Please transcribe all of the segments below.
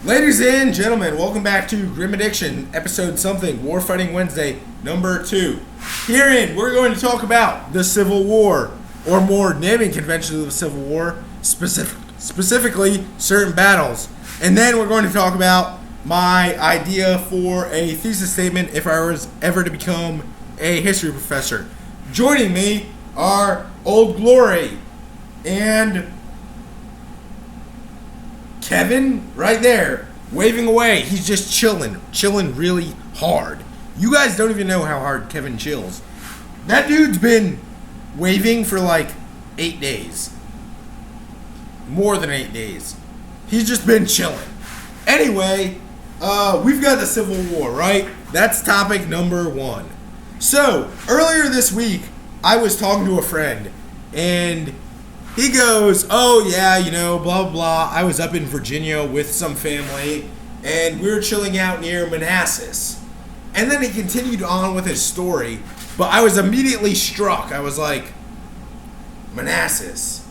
Ladies and gentlemen, welcome back to grimAddiction, episode something, Warfighting Wednesday, number 2. Herein, we're going to talk about the Civil War, or more naming conventions of the Civil War, specifically certain battles. And then we're going to talk about my idea for a thesis statement if I was ever to become a history professor. Joining me are Old Glory and Kevin, right there, waving away. He's just chilling really hard. You guys don't even know how hard Kevin chills. That dude's been waving for like 8 days. More than 8 days. He's just been chilling. Anyway, we've got the Civil War, right? That's topic number 1. So, earlier this week, I was talking to a friend, and he goes, oh yeah, blah, blah, blah. I was up in Virginia with some family, and we were chilling out near Manassas. And then he continued on with his story, but I was immediately struck. I was like, Manassas.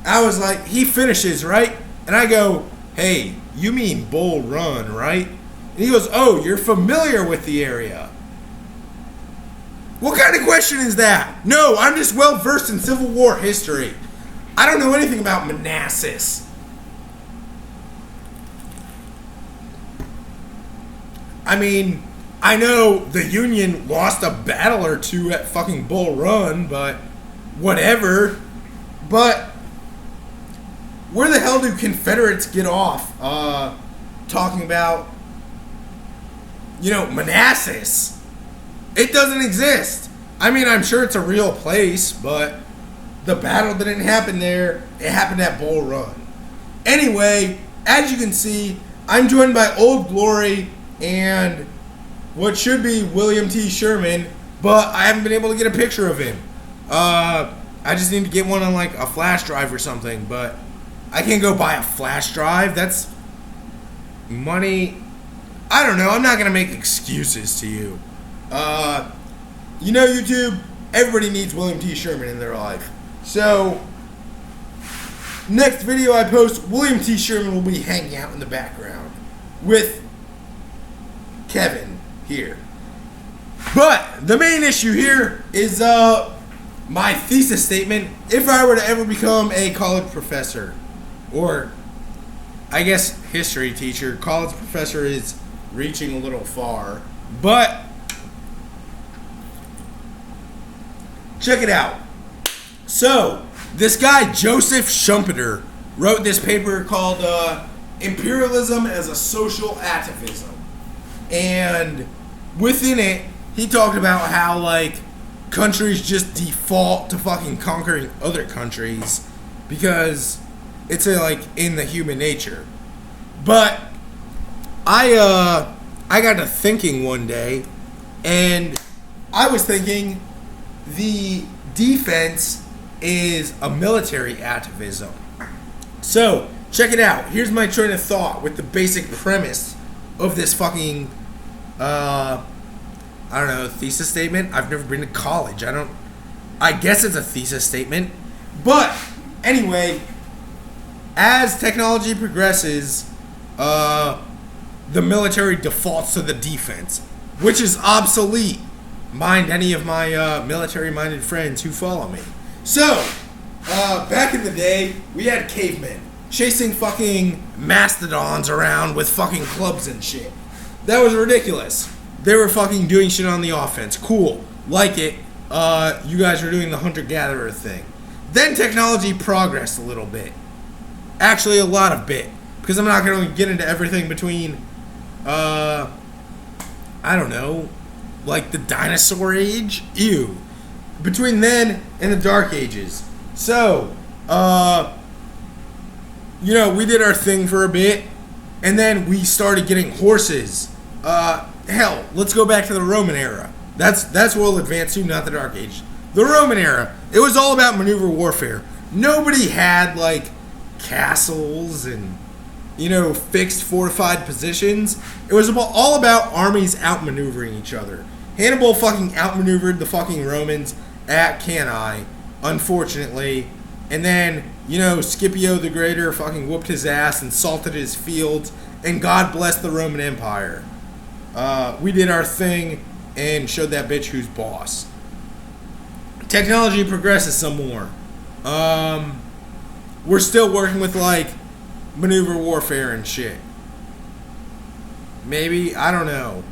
I was like, he finishes, right? And I go, hey, you mean Bull Run, right? And he goes, oh, you're familiar with the area. What kind of question is that? No, I'm just well versed in Civil War history. I don't know anything about Manassas. I mean, I know the Union lost a battle or two at fucking Bull Run, but whatever. But where the hell do Confederates get off talking about, Manassas? It doesn't exist. I mean, I'm sure it's a real place, but the battle didn't happen there. It happened at Bull Run. Anyway, as you can see, I'm joined by Old Glory and what should be William T. Sherman, but I haven't been able to get a picture of him. I just need to get one on like a flash drive or something, but I can't go buy a flash drive. That's money. I don't know. I'm not going to make excuses to you. YouTube, everybody needs William T. Sherman in their life. So, next video I post, William T. Sherman will be hanging out in the background with Kevin here. But the main issue here is my thesis statement. If I were to ever become a college professor, or I guess history teacher, college professor is reaching a little far, but check it out. So, this guy, Joseph Schumpeter, wrote this paper called Imperialism as a Social Atavism. And within it, he talked about how, countries just default to fucking conquering other countries because it's, in the human nature. But I got to thinking one day, and I was thinking the defense is a military atavism. So, check it out. Here's my train of thought with the basic premise of this fucking, thesis statement. I've never been to college. I guess it's a thesis statement. But, anyway, as technology progresses, the military defaults to the defense, which is obsolete. Mind any of my military-minded friends who follow me. So, back in the day, we had cavemen chasing fucking mastodons around with fucking clubs and shit. That was ridiculous. They were fucking doing shit on the offense. Cool. Like it. You guys were doing the hunter-gatherer thing. Then technology progressed a little bit. Actually, a lot of bit. Because I'm not going to get into everything between, the dinosaur age? Ew. Between then and the Dark Ages. So, we did our thing for a bit, and then we started getting horses. Hell, let's go back to the Roman era. That's what we'll advance to, not the Dark Age. The Roman era, it was all about maneuver warfare. Nobody had, castles and, fixed fortified positions. It was all about armies outmaneuvering each other. Hannibal fucking outmaneuvered the fucking Romans at Cannae, unfortunately, and then Scipio the Greater fucking whooped his ass and salted his fields, and God bless the Roman Empire. We did our thing and showed that bitch who's boss. Technology progresses some more. We're still working with like maneuver warfare and shit. Maybe, I don't know.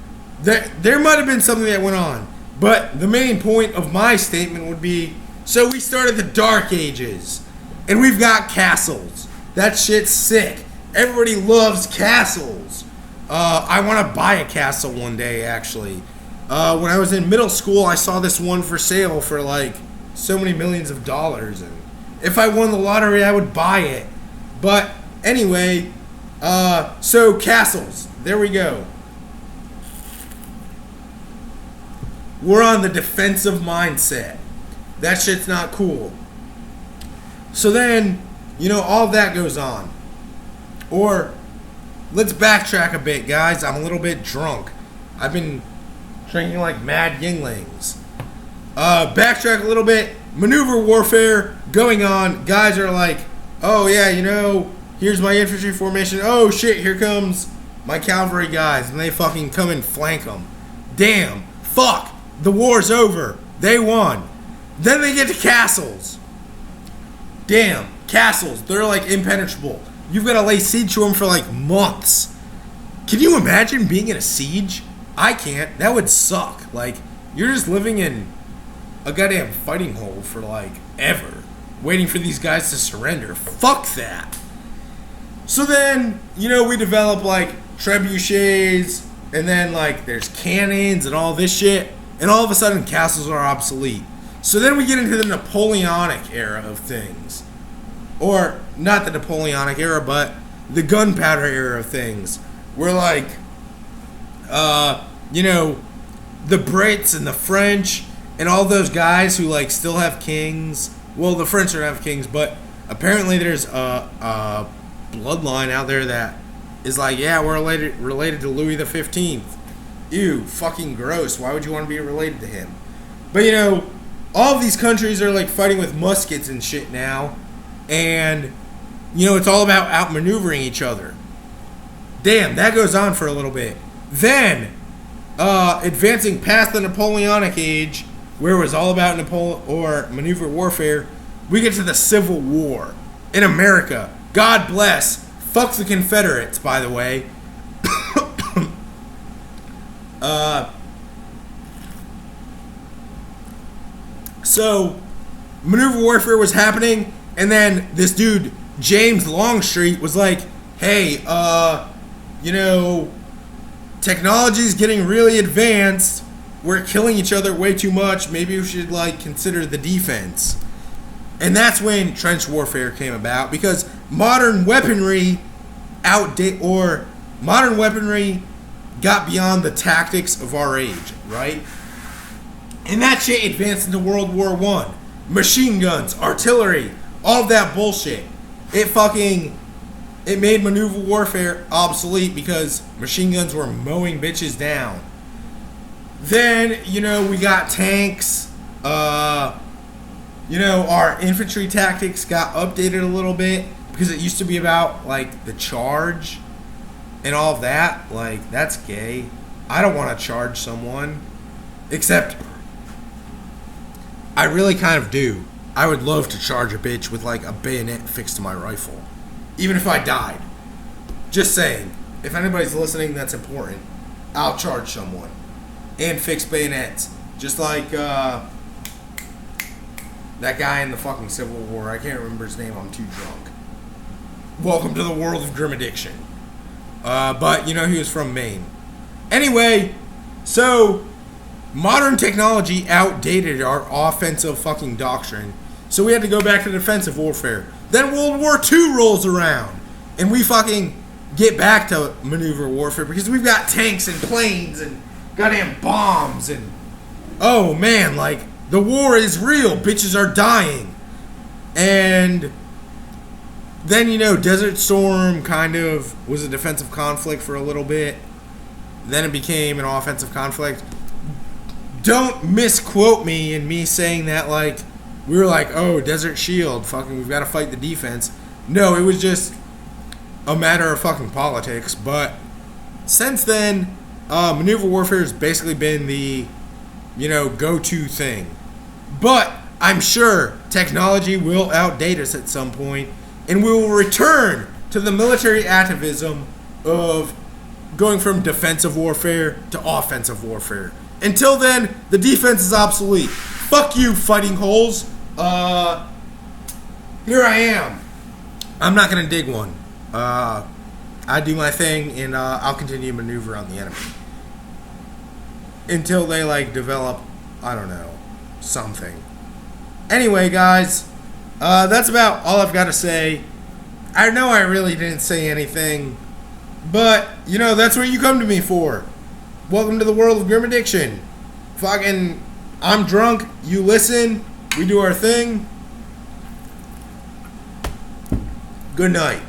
There might have been something that went on, but the main point of my statement would be, so we started the Dark Ages, and we've got castles. That shit's sick. Everybody loves castles. I want to buy a castle one day, actually. When I was in middle school, I saw this one for sale for like so many millions of dollars, and if I won the lottery, I would buy it. But anyway, so castles. There we go. We're on the defensive mindset. That shit's not cool. So then, all of that goes on. Or, let's backtrack a bit, guys. I'm a little bit drunk. I've been drinking like mad Yinglings. Backtrack a little bit. Maneuver warfare going on. Guys are like, oh yeah, here's my infantry formation. Oh shit, here comes my cavalry guys. And they fucking come and flank them. Damn. Fuck. The war's over. They won. Then they get to castles. Damn. Castles. They're like impenetrable. You've got to lay siege to them for like months. Can you imagine being in a siege? I can't. That would suck. Like, you're just living in a goddamn fighting hole for like ever, waiting for these guys to surrender. Fuck that. So then, we develop like trebuchets, and then like there's cannons and all this shit, and all of a sudden castles are obsolete. So then we get into the Napoleonic era of things. Or, not the Napoleonic era, but the gunpowder era of things. Where like, the Brits and the French and all those guys who like still have kings. Well, the French don't have kings, but apparently there's a bloodline out there that is like, yeah, we're related to Louis the 15th. Ew, fucking gross. Why would you want to be related to him? But all of these countries are like fighting with muskets and shit now, and it's all about outmaneuvering each other. Damn, that goes on for a little bit. Then, advancing past the Napoleonic age, where it was all about maneuver warfare, we get to the Civil War in America. God bless. Fuck the Confederates, by the way. So, maneuver warfare was happening, and then this dude, James Longstreet, was like, hey, technology's getting really advanced. We're killing each other way too much. Maybe we should, consider the defense. And that's when trench warfare came about, because modern weaponry got beyond the tactics of our age, right? And that shit advanced into World War I. Machine guns, artillery, all of that bullshit. It made maneuver warfare obsolete because machine guns were mowing bitches down. Then, we got tanks. Our infantry tactics got updated a little bit because it used to be about, the charge and all of that. That's gay. I don't want to charge someone. Except, I really kind of do. I would love to charge a bitch with, a bayonet fixed to my rifle. Even if I died. Just saying. If anybody's listening, that's important. I'll charge someone. And fix bayonets. Just like, that guy in the fucking Civil War. I can't remember his name. I'm too drunk. Welcome to the world of grimAddiction. But, he was from Maine. Anyway, so, modern technology outdated our offensive fucking doctrine. So we had to go back to defensive warfare. Then World War II rolls around. And we fucking get back to maneuver warfare because we've got tanks and planes and goddamn bombs and... Oh, man, the war is real. Bitches are dying. And then, Desert Storm kind of was a defensive conflict for a little bit. Then it became an offensive conflict. Don't misquote me in me saying that, we were like, oh, Desert Shield, fucking, we've got to fight the defense. No, it was just a matter of fucking politics. But since then, maneuver warfare has basically been the, go-to thing. But I'm sure technology will outdate us at some point, and we will return to the military atavism of going from defensive warfare to offensive warfare. Until then, the defense is obsolete. Fuck you, fighting holes. Here I am. I'm not going to dig one. I do my thing, and I'll continue to maneuver on the enemy. Until they, develop, I don't know, something. Anyway, guys, that's about all I've got to say. I know I really didn't say anything, but, that's what you come to me for. Welcome to the world of grimAddiction. Fucking, I'm drunk, you listen, we do our thing. Good night.